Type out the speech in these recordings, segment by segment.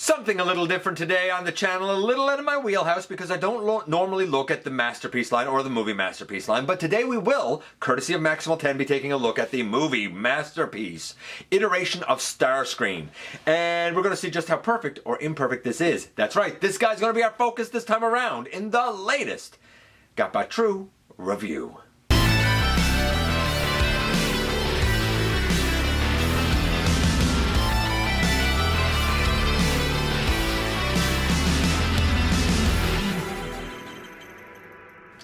Something a little different today on the channel, a little out of my wheelhouse because I don't normally look at the Masterpiece line or the movie Masterpiece line, but today we will, courtesy of Maximal 10, be taking a look at the movie Masterpiece, iteration of Starscream. And we're going to see just how perfect or imperfect this is. That's right, this guy's going to be our focus this time around in the latest GotBot True review.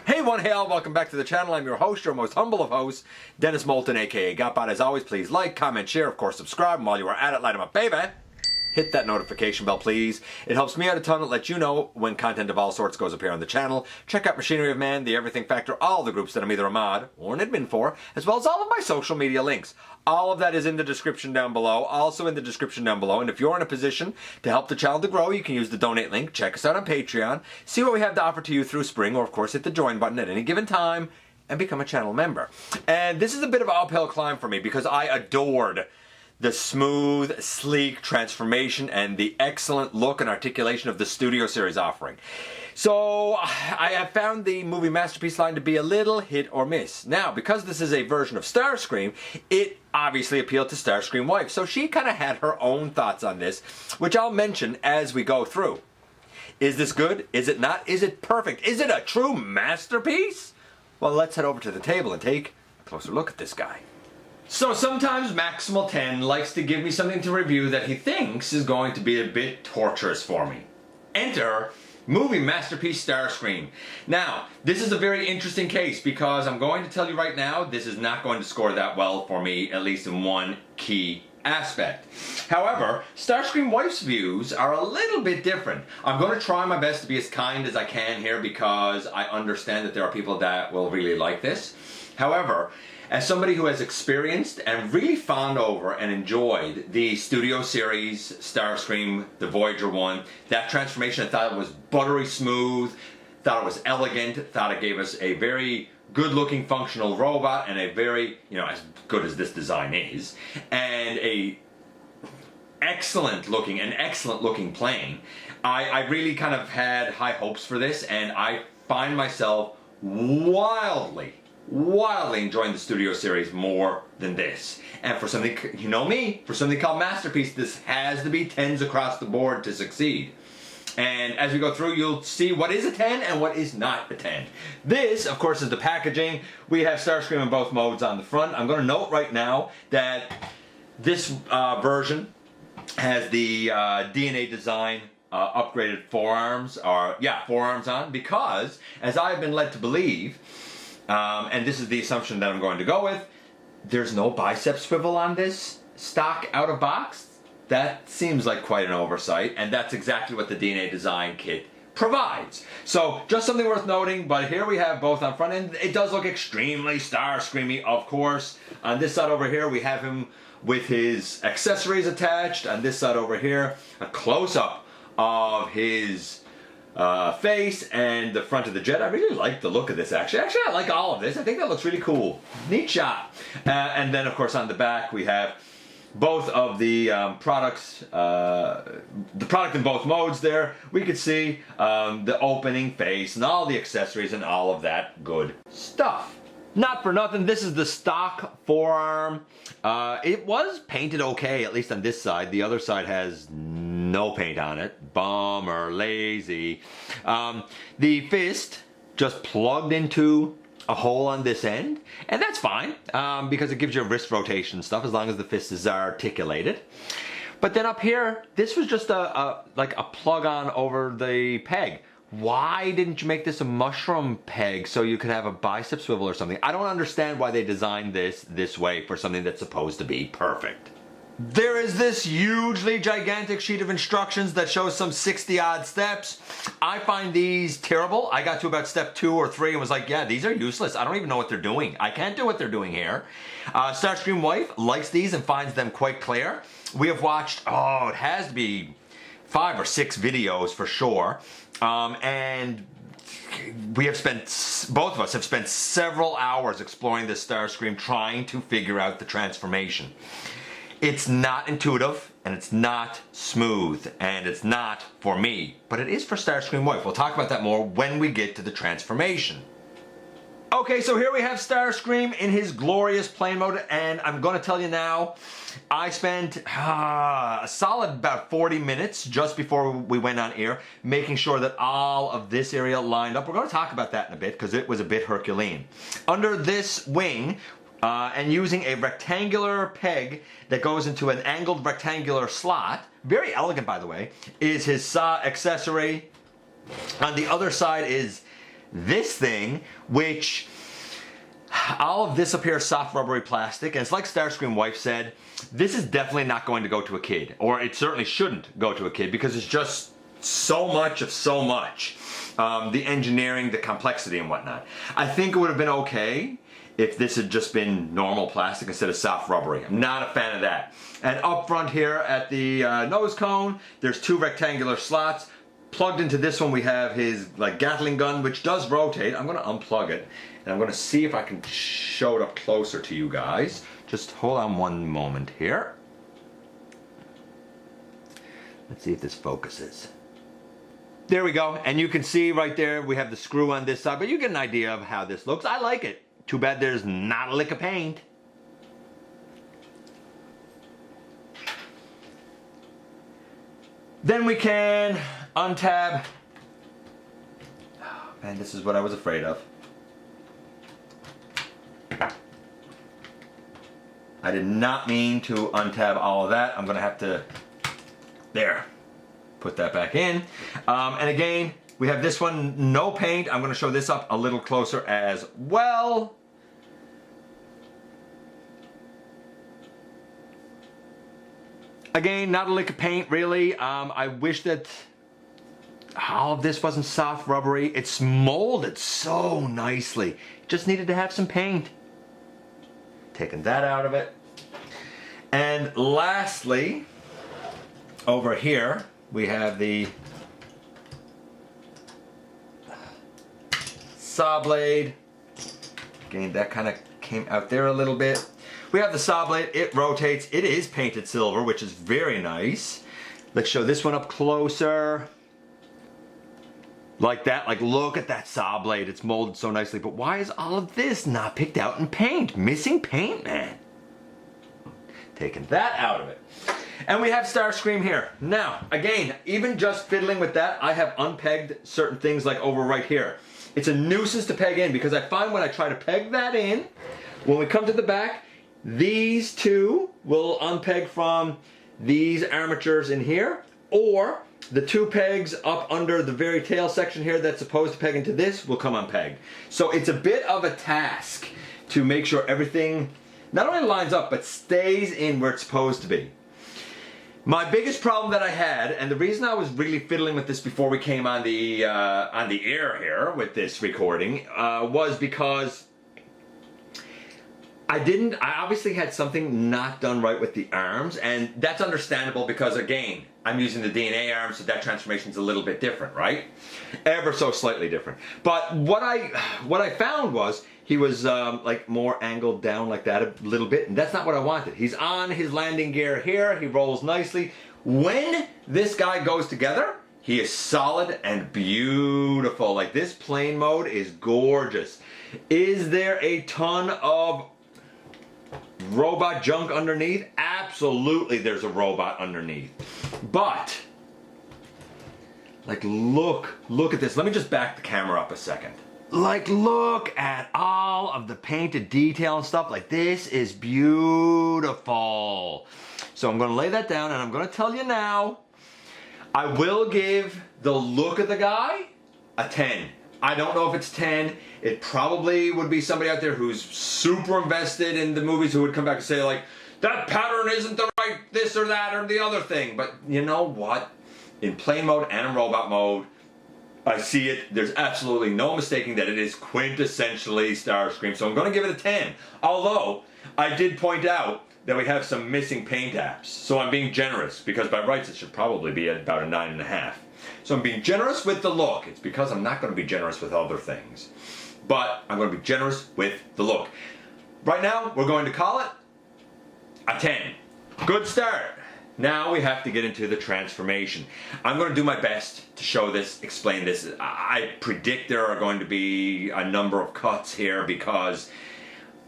Hey one, hey all, welcome back to the channel. I'm your host, your most humble of hosts, Dennis Moulton, aka GotBot. As always, please like, comment, share, of course subscribe, and while you are at it, light 'em up, baby. Hit that notification bell, please. It helps me out a ton to let you know when content of all sorts goes up here on the channel. Check out Machinery of Man, The Everything Factor, all the groups that I'm either a mod or an admin for, as well as all of my social media links. All of that is in the description down below, also in the description down below. And if you're in a position to help the channel to grow, you can use the donate link. Check us out on Patreon. See what we have to offer to you through spring, or of course hit the join button at any given time and become a channel member. And this is a bit of an uphill climb for me because I adored the smooth, sleek transformation and the excellent look and articulation of the Studio Series offering. So I have found the movie Masterpiece line to be a little hit or miss. Now, because this is a version of Starscream, it obviously appealed to Starscream wife. So she kind of had her own thoughts on this, which I'll mention as we go through. Is this good? Is it not? Is it perfect? Is it a true masterpiece? Well, let's head over to the table and take a closer look at this guy. So sometimes Maximal 10 likes to give me something to review that he thinks is going to be a bit torturous for me. Enter movie Masterpiece Starscream. Now, this is a very interesting case because I'm going to tell you right now, this is not going to score that well for me, at least in one key aspect. However, Starscream wife's views are a little bit different. I'm going to try my best to be as kind as I can here because I understand that there are people that will really like this. However, as somebody who has experienced and really fawned over and enjoyed the Studio Series Starscream, the Voyager one, that transformation, I thought it was buttery smooth, thought it was elegant, thought it gave us a very good-looking functional robot and a very, as good as this design is, and a excellent looking plane. I really kind of had high hopes for this, and I find myself wildly enjoying the Studio Series more than this. And for something, you know me, for something called Masterpiece, this has to be 10s across the board to succeed. And as we go through, you'll see what is a 10 and what is not a 10. This, of course, is the packaging. We have Starscream in both modes on the front. I'm going to note right now that this version has the DNA design upgraded forearms on, because, as I have been led to believe, and this is the assumption that I'm going to go with, there's no bicep swivel on this stock out of box. That seems like quite an oversight, and that's exactly what the DNA design kit provides. So just something worth noting, but here we have both on front end. It does look extremely Starscreamy, of course. On this side over here, we have him with his accessories attached. On this side over here, a close-up of his face and the front of the jet. I really like the look of this, actually. I like all of this. I think that looks really cool. Neat shot. And then, of course, on the back, we have both of the products, the product in both modes there. We could see the opening face and all the accessories and all of that good stuff. Not for nothing, this is the stock forearm. It was painted okay, at least on this side. The other side has no paint on it. Bummer, lazy. The fist just plugged into a hole on this end, and that's fine because it gives you wrist rotation stuff as long as the fist is articulated. But then up here, this was just like a plug on over the peg. Why didn't you make this a mushroom peg so you could have a bicep swivel or something? I don't understand why they designed this way for something that's supposed to be perfect. There is this hugely gigantic sheet of instructions that shows some 60-odd steps. I find these terrible. I got to about step 2 or 3 and was like, yeah, these are useless. I don't even know what they're doing. I can't do what they're doing here. Starscream wife likes these and finds them quite clear. We have watched, it has to be 5 or 6 videos for sure. And we have both of us have spent several hours exploring this Starscream, trying to figure out the transformation. It's not intuitive, and it's not smooth, and it's not for me, but it is for Starscream Wife. We'll talk about that more when we get to the transformation. Okay, so here we have Starscream in his glorious plane mode, and I'm going to tell you now, I spent a solid about 40 minutes just before we went on air, making sure that all of this area lined up. We're going to talk about that in a bit, because it was a bit Herculean. Under this wing, and using a rectangular peg that goes into an angled rectangular slot, very elegant by the way, is his saw accessory. On the other side is this thing, which all of this up here is soft rubbery plastic, and it's like Starscream Wife said, this is definitely not going to go to a kid, or it certainly shouldn't go to a kid, because it's just so much of so much. The engineering, the complexity and whatnot. I think it would have been okay if this had just been normal plastic instead of soft rubbery. I'm not a fan of that. And up front here at the nose cone, there's two rectangular slots. Plugged into this one we have his like Gatling gun, which does rotate. I'm going to unplug it, and I'm going to see if I can show it up closer to you guys. Just hold on one moment here. Let's see if this focuses. There we go, and you can see right there we have the screw on this side, but you get an idea of how this looks. I like it. Too bad there's not a lick of paint. Then we can untab. Oh, man, this is what I was afraid of. I did not mean to untab all of that. I'm gonna have to, there, put that back in. And again, we have this one, no paint. I'm gonna show this up a little closer as well. Again, not a lick of paint really. I wish that all of this wasn't soft rubbery. It's molded so nicely. Just needed to have some paint. Taking that out of it. And lastly, over here, we have the saw blade. Again, that kind of came out there a little bit. We have the saw blade, it rotates, it is painted silver, which is very nice. Let's show this one up closer. Like that, like look at that saw blade, it's molded so nicely, but why is all of this not picked out in paint? Missing paint, man. Taking that out of it. And we have Starscream here. Now, again, even just fiddling with that, I have unpegged certain things like over right here. It's a nuisance to peg in because I find when I try to peg that in, when we come to the back, these two will unpeg from these armatures in here, or the two pegs up under the very tail section here that's supposed to peg into this will come unpegged. So it's a bit of a task to make sure everything not only lines up, but stays in where it's supposed to be. My biggest problem that I had, and the reason I was really fiddling with this before we came on the air here with this recording, was because I obviously had something not done right with the arms, and that's understandable because, again, I'm using the DNA arm, so that transformation's a little bit different, right? Ever so slightly different. But what I found was he was like more angled down like that a little bit, and that's not what I wanted. He's on his landing gear here, he rolls nicely. When this guy goes together, he is solid and beautiful. Like, this plane mode is gorgeous. Is there a ton of robot junk underneath? Absolutely there's a robot underneath. But, like, look at this. Let me just back the camera up a second. Like, look at all of the painted detail and stuff. Like, this is beautiful. So I'm gonna lay that down and I'm gonna tell you now, I will give the look of the guy a 10. I don't know if it's 10. It probably would be somebody out there who's super invested in the movies who would come back and say, like, that pattern isn't the right this or that or the other thing. But you know what? In plane mode and in robot mode, I see it. There's absolutely no mistaking that it is quintessentially Starscream. So I'm going to give it a 10. Although, I did point out that we have some missing paint apps. So I'm being generous, because by rights it should probably be at about a 9.5. So I'm being generous with the look. It's because I'm not going to be generous with other things. But I'm going to be generous with the look. Right now, we're going to call it a 10. Good start. Now we have to get into the transformation. I'm going to do my best to show this, explain this. I predict there are going to be a number of cuts here because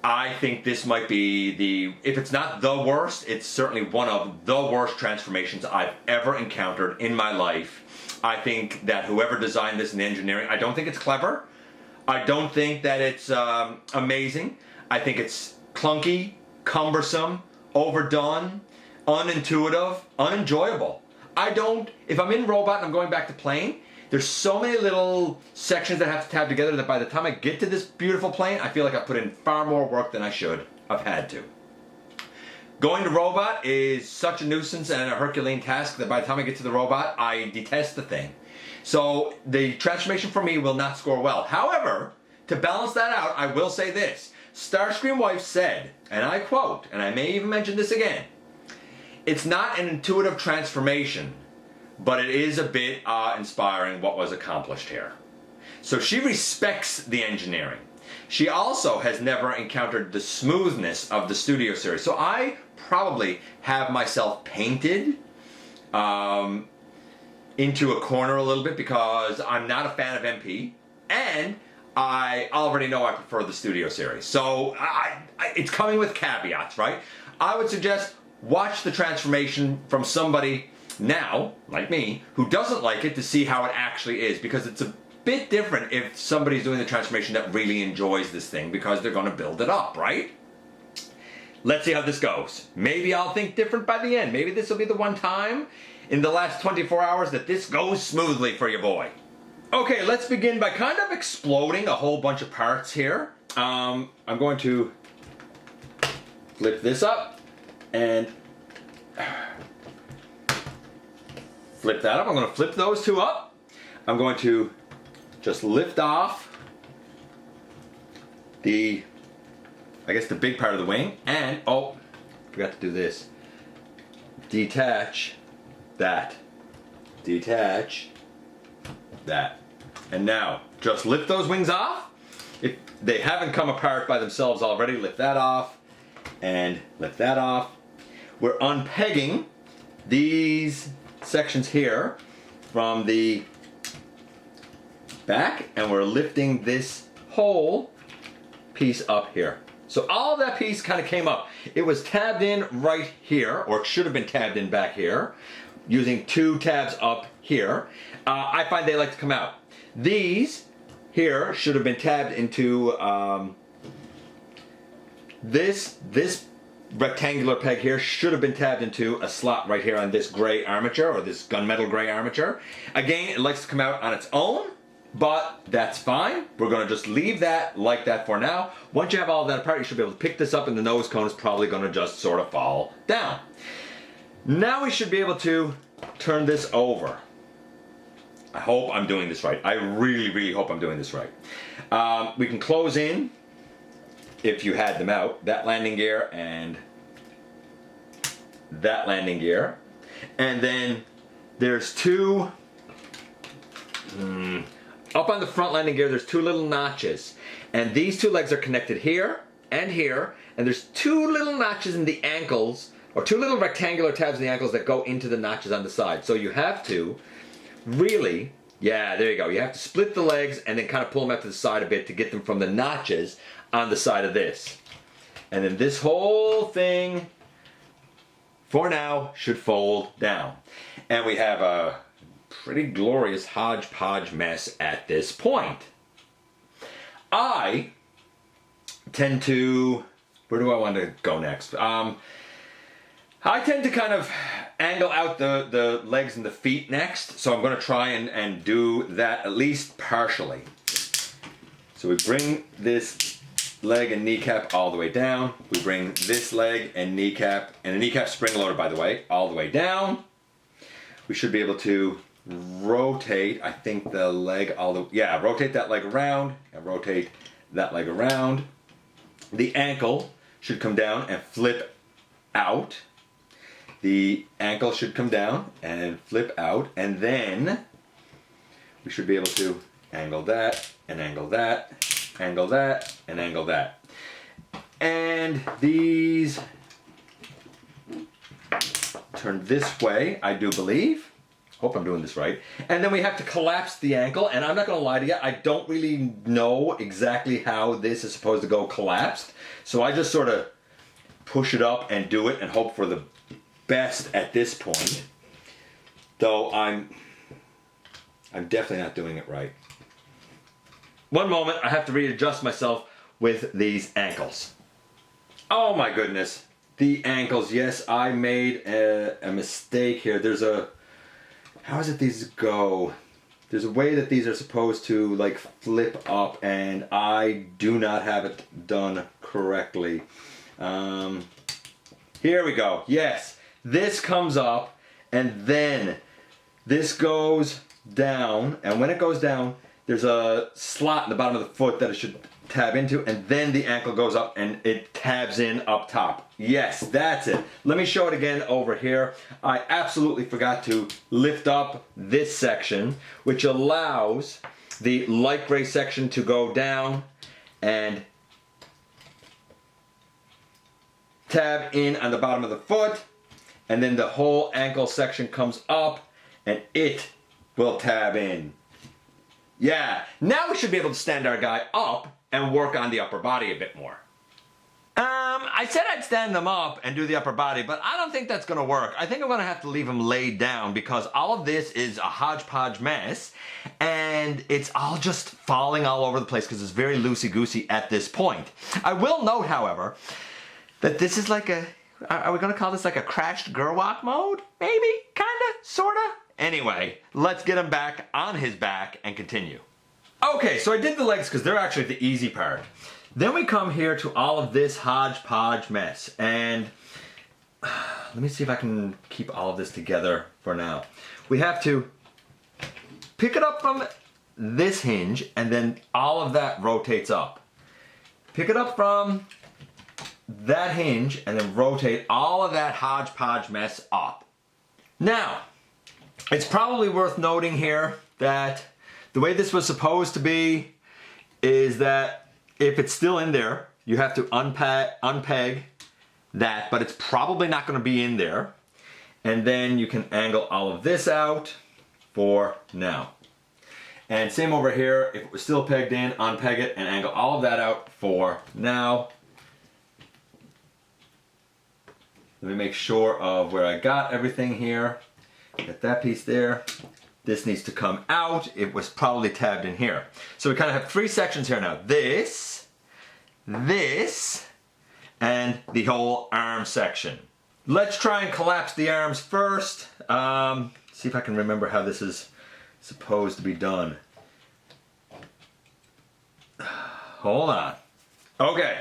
I think this might be if it's not the worst, it's certainly one of the worst transformations I've ever encountered in my life. I think that whoever designed this in engineering, I don't think it's clever. I don't think that it's amazing. I think it's clunky, cumbersome, overdone, unintuitive, unenjoyable. If I'm in robot and I'm going back to plane, there's so many little sections that have to tab together that by the time I get to this beautiful plane, I feel like I put in far more work than I should have had to. Going to robot is such a nuisance and a Herculean task that by the time I get to the robot, I detest the thing. So the transformation for me will not score well. However, to balance that out, I will say this. Starscream wife said, and I quote, and I may even mention this again, it's not an intuitive transformation, but it is a bit inspiring what was accomplished here. So she respects the engineering. She also has never encountered the smoothness of the Studio Series. So I probably have myself painted into a corner a little bit because I'm not a fan of MP, and I already know I prefer the Studio Series. So it's coming with caveats, right? I would suggest watch the transformation from somebody now, like me, who doesn't like it to see how it actually is, because it's a bit different if somebody's doing the transformation that really enjoys this thing because they're going to build it up, right? Let's see how this goes. Maybe I'll think different by the end. Maybe this will be the one time in the last 24 hours that this goes smoothly for you, boy. Okay, let's begin by kind of exploding a whole bunch of parts here. I'm going to flip this up and flip that up. I'm going to flip those two up. I'm going to just lift off the big part of the wing, and forgot to do this. Detach that. Detach that. And now, just lift those wings off. If they haven't come apart by themselves already, lift that off and lift that off. We're unpegging these sections here from the back, and we're lifting this whole piece up here. So all of that piece kind of came up. It was tabbed in right here, or it should have been tabbed in back here, using two tabs up here. I find they like to come out. These here should have been tabbed into this rectangular peg here should have been tabbed into a slot right here on this gray armature, or this gunmetal gray armature. Again, it likes to come out on its own, but that's fine. We're going to just leave that like that for now. Once you have all of that apart, you should be able to pick this up, and the nose cone is probably going to just sort of fall down. Now we should be able to turn this over. I hope I'm doing this right. I really, really hope I'm doing this right. We can close in, if you had them out, that landing gear and that landing gear. And then there's two, up on the front landing gear, there's two little notches. And these two legs are connected here, and there's two little notches in the ankles, or two little rectangular tabs in the ankles that go into the notches on the side. So you have to really, yeah, there you go. You have to split the legs and then kind of pull them out to the side a bit to get them from the notches on the side of this. And then this whole thing, for now, should fold down. And we have a pretty glorious hodgepodge mess at this point. I tend to, where do I want to go next? I tend to kind of angle out the legs and the feet next, so I'm going to try and do that at least partially. So we bring this leg and kneecap all the way down. We bring this leg and the kneecap spring loaded, by the way, all the way down. We should be able to rotate, I think, the leg rotate that leg around and rotate that leg around. The ankle should come down and flip out. The ankle should come down and flip out, and then we should be able to angle that and angle that, angle that and angle that. And these turn this way, I do believe. Hope I'm doing this right. And then we have to collapse the ankle, and I'm not gonna lie to you, I don't really know exactly how this is supposed to go collapsed. So I just sort of push it up and do it and hope for the best at this point. Though I'm definitely not doing it right. One moment, I have to readjust myself with these ankles. Oh my goodness. The ankles, yes, I made a mistake here. There's a, how is it these go? There's a way that these are supposed to like flip up, and I do not have it done correctly. Here we go. Yes, this comes up and then this goes down, and when it goes down, there's a slot in the bottom of the foot that it should tab into, and then the ankle goes up and it tabs in up top. Yes, that's it. Let me show it again over here. I absolutely forgot to lift up this section, which allows the light gray section to go down and tab in on the bottom of the foot, and then the whole ankle section comes up and it will tab in. Yeah, now we should be able to stand our guy up and work on the upper body a bit more. I said I'd stand them up and do the upper body, but I don't think that's gonna work. I think I'm gonna have to leave him laid down because all of this is a hodgepodge mess and it's all just falling all over the place because it's very loosey-goosey at this point. I will note, however, that this is like a, are we gonna call this like a crashed Gerwalk mode? Maybe? Kinda? Sorta? Anyway, let's get him back on his back and continue. Okay, so I did the legs because they're actually the easy part. Then we come here to all of this hodgepodge mess, and let me see if I can keep all of this together for now. We have to pick it up from this hinge, and then all of that rotates up. Pick it up from that hinge, and then rotate all of that hodgepodge mess up. Now, it's probably worth noting here that the way this was supposed to be is that if it's still in there, you have to unpeg that, but it's probably not going to be in there. And then you can angle all of this out for now. And same over here, if it was still pegged in, unpeg it and angle all of that out for now. Let me make sure of where I got everything here. Get that piece there. This needs to come out. It was probably tabbed in here. So we kind of have three sections here now. This, and the whole arm section. Let's try and collapse the arms first. See if I can remember how this is supposed to be done. Hold on. Okay.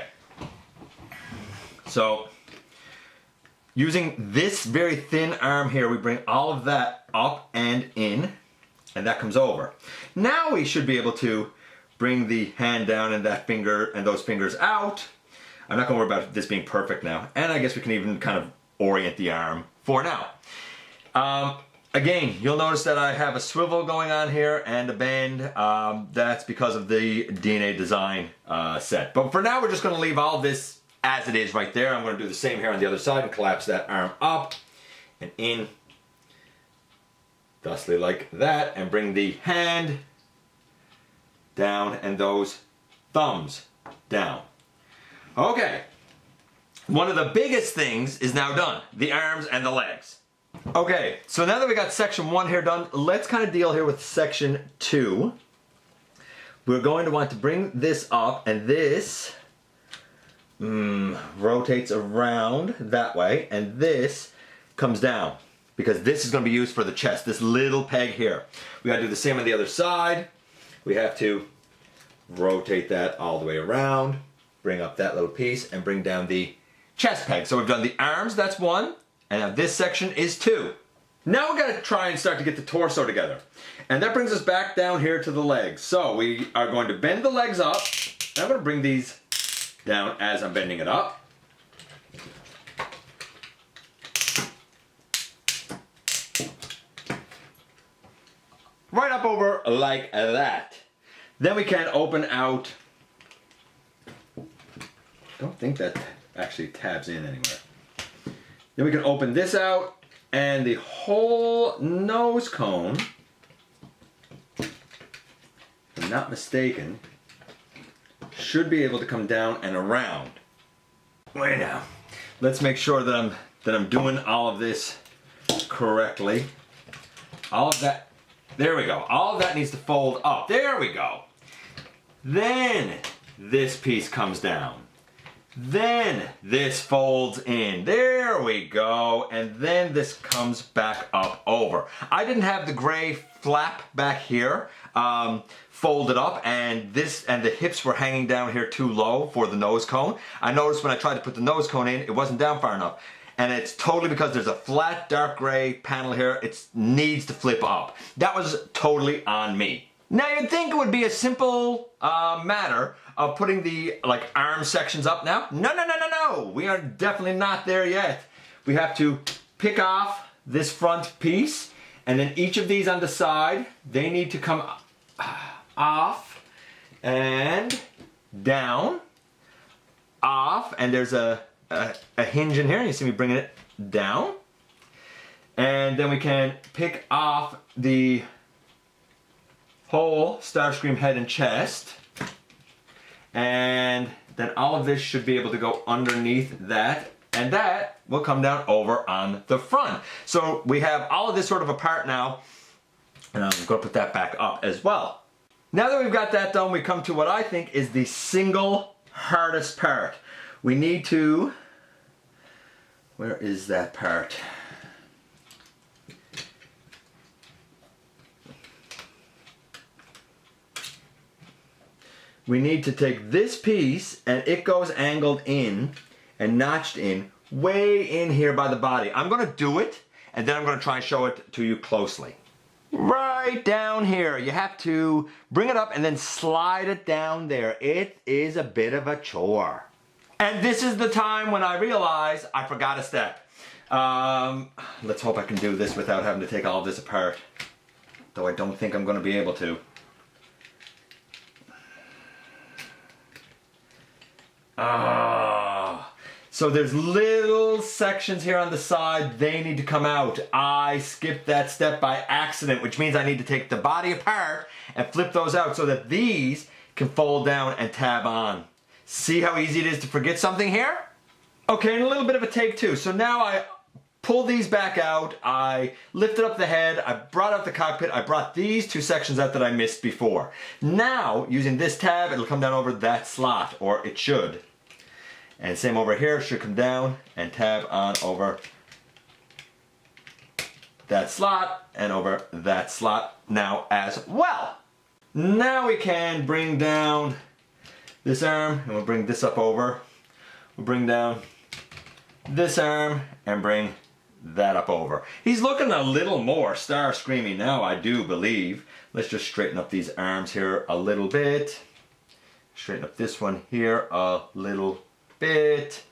So, using this very thin arm here, we bring all of that up and in, and that comes over. Now we should be able to bring the hand down and that finger and those fingers out. I'm not gonna worry about this being perfect now. And I guess we can even kind of orient the arm for now. Again, you'll notice that I have a swivel going on here and a bend. That's because of the DNA design set. But for now, we're just gonna leave all this as it is right there. I'm gonna do the same here on the other side and collapse that arm up and in, thusly like that, and bring the hand down and those thumbs down. Okay, one of the biggest things is now done, the arms and the legs. Okay, so now that we got section 1 here done, let's kind of deal here with section 2. We're going to want to bring this up, and this rotates around that way, and this comes down because this is going to be used for the chest, this little peg here. We got to do the same on the other side. We have to rotate that all the way around, bring up that little piece, and bring down the chest peg. So we've done the arms, that's 1, and now this section is 2. Now we're going to try and start to get the torso together. And that brings us back down here to the legs. So we are going to bend the legs up. And I'm going to bring these down as I'm bending it up. Right up over like that. Then we can open out. I don't think that actually tabs in anywhere. Then we can open this out And the whole nose cone, if I'm not mistaken, should be able to come down and around. Wait now. Let's make sure that I'm doing all of this correctly. All of that, there we go. All of that needs to fold up. There we go. Then this piece comes down. Then this folds in. There we go. And then this comes back up over. I didn't have the gray flap back here folded up, and the hips were hanging down here too low for the nose cone. I noticed when I tried to put the nose cone in, it wasn't down far enough. And it's totally because there's a flat dark gray panel here. It needs to flip up. That was totally on me. Now you'd think it would be a simple matter of putting the arm sections up now. No. We are definitely not there yet. We have to pick off this front piece, and then each of these on the side, they need to come off and down, off, and there's a hinge in here. You see me bringing it down. And then we can pick off the whole Starscream head and chest. And then all of this should be able to go underneath that, and that will come down over on the front. So we have all of this sort of apart now, and I'm going to put that back up as well. Now that we've got that done, we come to what I think is the single hardest part. We need to, where is that part? We need to take this piece, and it goes angled in and notched in way in here by the body. I'm going to do it, and then I'm going to try and show it to you closely. Right down here. You have to bring it up and then slide it down there. It is a bit of a chore. And this is the time when I realize I forgot a step. Let's hope I can do this without having to take all of this apart. Though I don't think I'm going to be able to. So there's little sections here on the side, they need to come out. I skipped that step by accident, which means I need to take the body apart and flip those out so that these can fold down and tab on. See how easy it is to forget something here? Okay, and a little bit of a take two. So now I pulled these back out, I lifted up the head, I brought out the cockpit, I brought these two sections out that I missed before. Now, using this tab, it'll come down over that slot, or it should. And same over here, should come down and tab on over that slot and over that slot now as well. Now we can bring down this arm, and we'll bring this up over. We'll bring down this arm and bring that up over. He's looking a little more Starscreamy now, I do believe. Let's just straighten up these arms here a little bit. Straighten up this one here a little bit.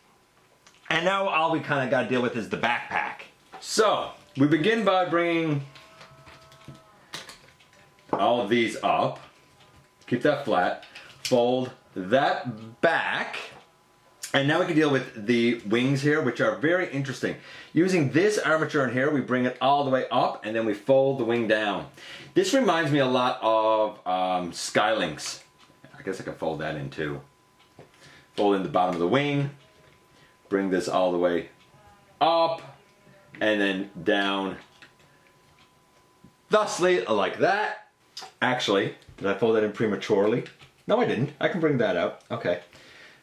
And now all we kind of got to deal with is the backpack. So we begin by bringing all of these up. Keep that flat. Fold that back. And now we can deal with the wings here, which are very interesting. Using this armature in here, we bring it all the way up and then we fold the wing down. This reminds me a lot of Skylinks. I guess I can fold that in too. Fold in the bottom of the wing, bring this all the way up, and then down thusly like that. Actually, did I fold that in prematurely? No, I didn't. I can bring that out. Okay.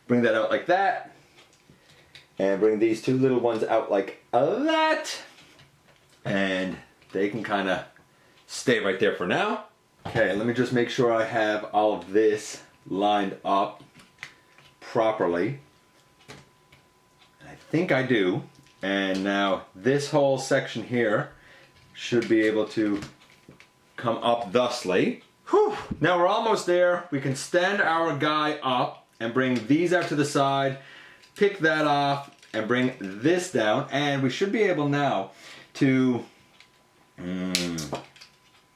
Bring that out like that, and bring these two little ones out like that, and they can kind of stay right there for now. Okay, let me just make sure I have all of this lined up properly. I think I do. And now this whole section here should be able to come up thusly. Whew. Now we're almost there. We can stand our guy up and bring these out to the side, pick that off, and bring this down. And we should be able now to,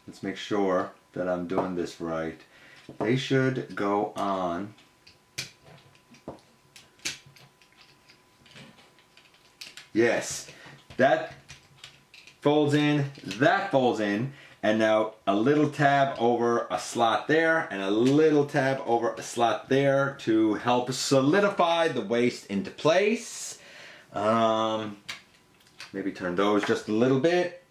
let's make sure that I'm doing this right. They should go on yes, that folds in, that folds in, and now a little tab over a slot there and a little tab over a slot there to help solidify the waist into place. Maybe turn those just a little bit.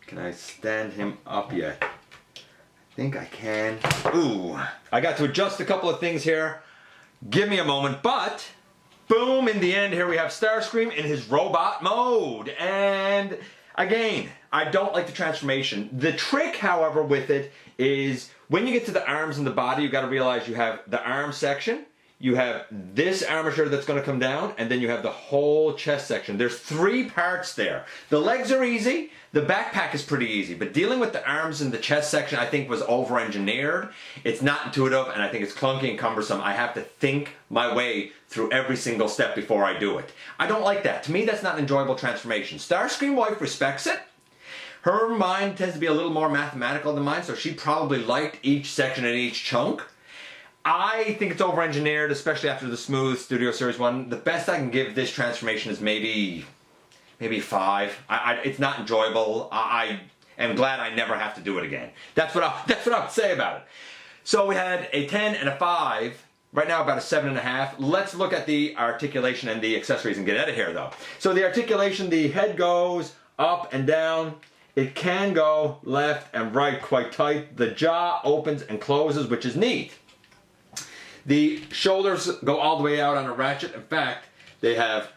Can I stand him up yet? I think I can. Ooh, I got to adjust a couple of things here. Give me a moment, but boom, in the end here we have Starscream in his robot mode. And again, I don't like the transformation. The trick, however, with it is when you get to the arms and the body, you got to realize you have the arm section, you have this armature that's going to come down, and then you have the whole chest section. There's 3 parts there. The legs are easy, the backpack is pretty easy, but dealing with the arms and the chest section I think was over-engineered. It's not intuitive, and I think it's clunky and cumbersome. I have to think my way through every single step before I do it. I don't like that. To me, that's not an enjoyable transformation. Starscream wife respects it. Her mind tends to be a little more mathematical than mine, so she probably liked each section and each chunk. I think it's over-engineered, especially after the Smooth Studio Series 1. The best I can give this transformation is maybe 5. It's not enjoyable. I am glad I never have to do it again. That's what I'll say about it. So we had a 10 and a 5. Right now about a 7.5. Let's look at the articulation and the accessories and get out of here though. So the articulation, the head goes up and down. It can go left and right quite tight. The jaw opens and closes, which is neat. The shoulders go all the way out on a ratchet. In fact, they have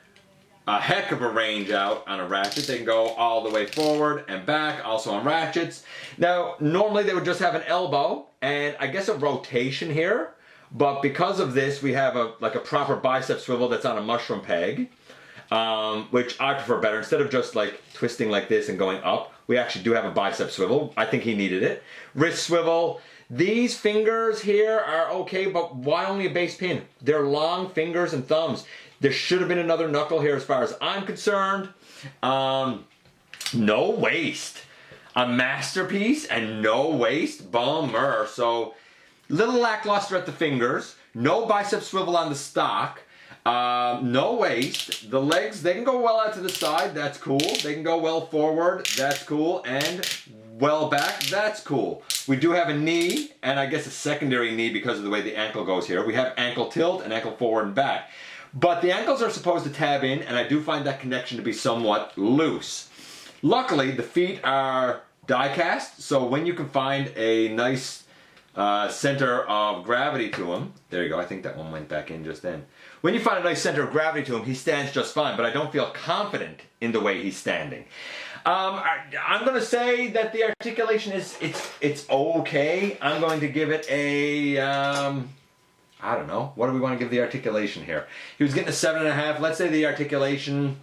a heck of a range out on a ratchet. They can go all the way forward and back, also on ratchets. Now, normally they would just have an elbow and I guess a rotation here, but because of this, we have like a proper bicep swivel that's on a mushroom peg, which I prefer better. Instead of just like twisting like this and going up, we actually do have a bicep swivel. I think he needed it. Wrist swivel. These fingers here are okay, but why only a base pin? They're long fingers and thumbs. There should have been another knuckle here as far as I'm concerned. No waist. A masterpiece and no waist? Bummer. So, little lackluster at the fingers. No bicep swivel on the stock. No waist. The legs, they can go well out to the side. That's cool. They can go well forward. That's cool. And well back. That's cool. We do have a knee, and I guess a secondary knee because of the way the ankle goes here. We have ankle tilt and ankle forward and back. But the ankles are supposed to tab in, and I do find that connection to be somewhat loose. Luckily, the feet are die cast, so when you can find a nice center of gravity to him, there you go, I think that one went back in just then. When you find a nice center of gravity to him, he stands just fine, but I don't feel confident in the way he's standing. I'm going to say that the articulation is, it's okay. I'm going to give it a, I don't know. What do we want to give the articulation here? He was getting a 7.5. Let's say the articulation,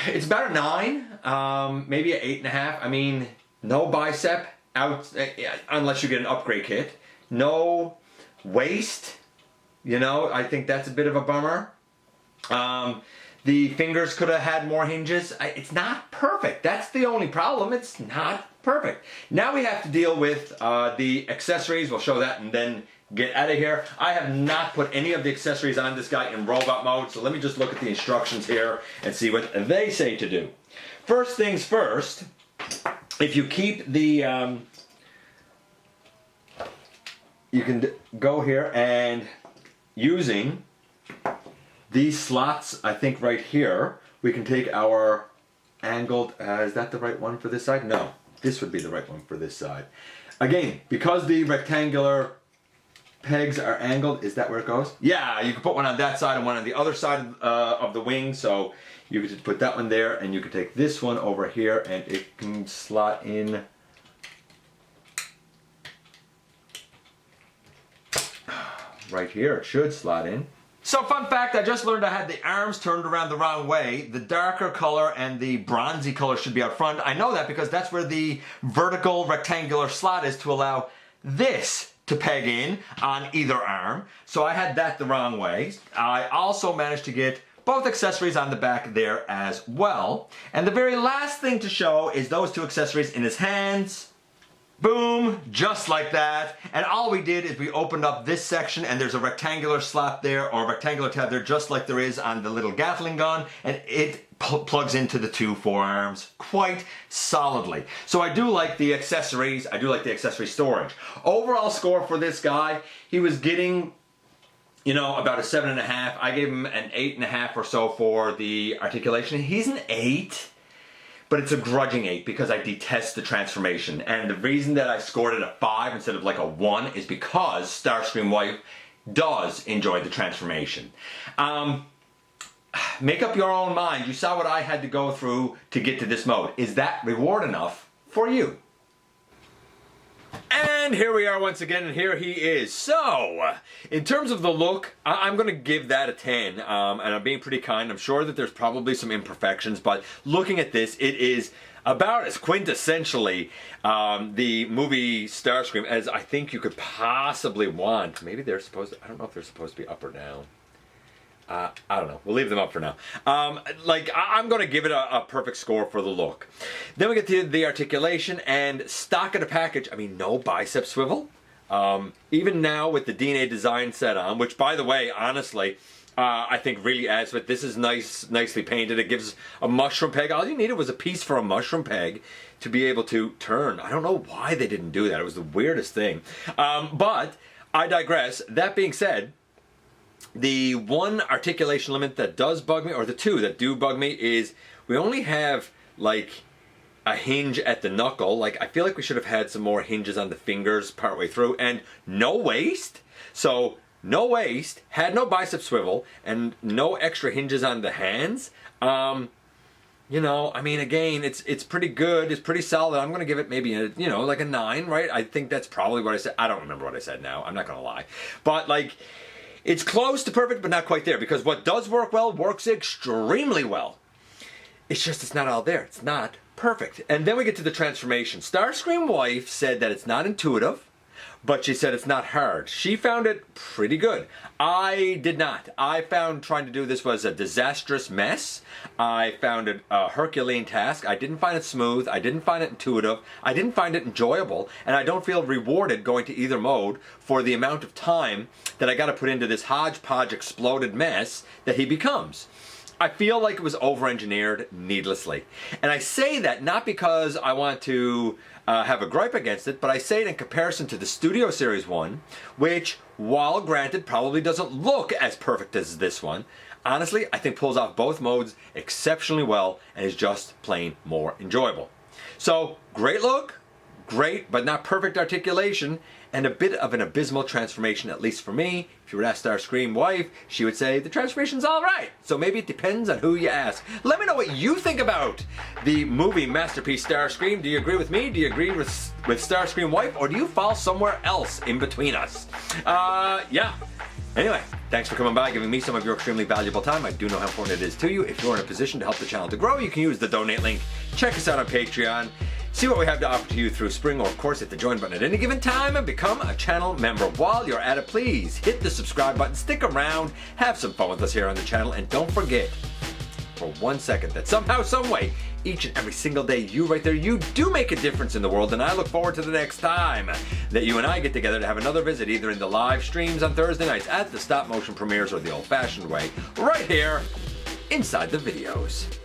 it's about a 9, maybe an 8.5. I mean, no bicep out, unless you get an upgrade kit. No waist, you know, I think that's a bit of a bummer. The fingers could have had more hinges. It's not perfect. That's the only problem. It's not perfect. Now we have to deal with the accessories. We'll show that and then get out of here. I have not put any of the accessories on this guy in robot mode, so let me just look at the instructions here and see what they say to do. First things first, if you keep the, you can go here and using these slots, I think right here, we can take our angled, is that the right one for this side? No, this would be the right one for this side. Again, because the rectangular pegs are angled, is that where it goes? Yeah, you can put one on that side and one on the other side of the wing, so you could just put that one there and you could take this one over here and it can slot in right here. It should slot in. So fun fact, I just learned I had the arms turned around the wrong way. The darker color and the bronzy color should be out front. I know that because that's where the vertical rectangular slot is to allow this to peg in on either arm. So I had that the wrong way. I also managed to get both accessories on the back there as well. And the very last thing to show is those two accessories in his hands. Boom, just like that. And all we did is we opened up this section and there's a rectangular slot there, or a rectangular tab there, just like there is on the little Gatling gun, and it plugs into the two forearms quite solidly. So I do like the accessories, I do like the accessory storage. Overall score for this guy, he was getting, you know, about a 7.5. I gave him an 8.5 or so for the articulation. He's an 8. But it's a grudging 8 because I detest the transformation. And the reason that I scored it a 5 instead of like a 1 is because Starscream Wife does enjoy the transformation. Make up your own mind. You saw what I had to go through to get to this mode. Is that reward enough for you? And here we are once again, and here he is. So, in terms of the look, I'm going to give that a 10, and I'm being pretty kind. I'm sure that there's probably some imperfections, but looking at this, it is about as quintessentially the movie Starscream as I think you could possibly want. Maybe they're supposed to, I don't know if they're supposed to be up or down. I don't know. We'll leave them up for now. I'm going to give it a perfect score for the look. Then we get to the articulation and stock of the package. I mean, no bicep swivel. Even now with the DNA design set on, which by the way, honestly, I think really adds to it. This is nicely painted. It gives a mushroom peg. All you needed was a piece for a mushroom peg to be able to turn. I don't know why they didn't do that. It was the weirdest thing. But I digress. That being said, the one articulation limit that does bug me, or the two that do bug me, is we only have like a hinge at the knuckle. Like, I feel like we should have had some more hinges on the fingers partway through, and no waist. So no waist, had no bicep swivel, and no extra hinges on the hands. You know, I mean, again, it's pretty good. It's pretty solid. I'm going to give it maybe a, you know, like a 9, right? I think that's probably what I said. I don't remember what I said now. I'm not going to lie. But like, it's close to perfect, but not quite there, because what does work well works extremely well. It's just it's not all there. It's not perfect. And then we get to the transformation. Starscream Wife said that it's not intuitive, but she said it's not hard. She found it pretty good. I did not. I found trying to do this was a disastrous mess. I found it a Herculean task. I didn't find it smooth. I didn't find it intuitive. I didn't find it enjoyable. And I don't feel rewarded going to either mode for the amount of time that I got to put into this hodgepodge exploded mess that he becomes. I feel like it was over-engineered needlessly. And I say that not because I want to have a gripe against it, but I say it in comparison to the Studio Series one, which, while granted probably doesn't look as perfect as this one, honestly, I think pulls off both modes exceptionally well and is just plain more enjoyable. So, great look, great but not perfect articulation, and a bit of an abysmal transformation, at least for me. If you were to ask Starscream Wife, she would say the transformation's all right. So maybe it depends on who you ask. Let me know what you think about the movie masterpiece Starscream. Do you agree with me? Do you agree with Starscream Wife? Or do you fall somewhere else in between us? Yeah. Anyway, thanks for coming by, giving me some of your extremely valuable time. I do know how important it is to you. If you're in a position to help the channel to grow, you can use the donate link. Check us out on Patreon. See what we have to offer to you through Spring, or of course hit the join button at any given time and become a channel member. While you're at it, please hit the subscribe button, stick around, have some fun with us here on the channel, and don't forget for 1 second that somehow, some way, each and every single day, you right there, you do make a difference in the world, and I look forward to the next time that you and I get together to have another visit, either in the live streams on Thursday nights, at the stop motion premieres, or the old-fashioned way, right here inside the videos.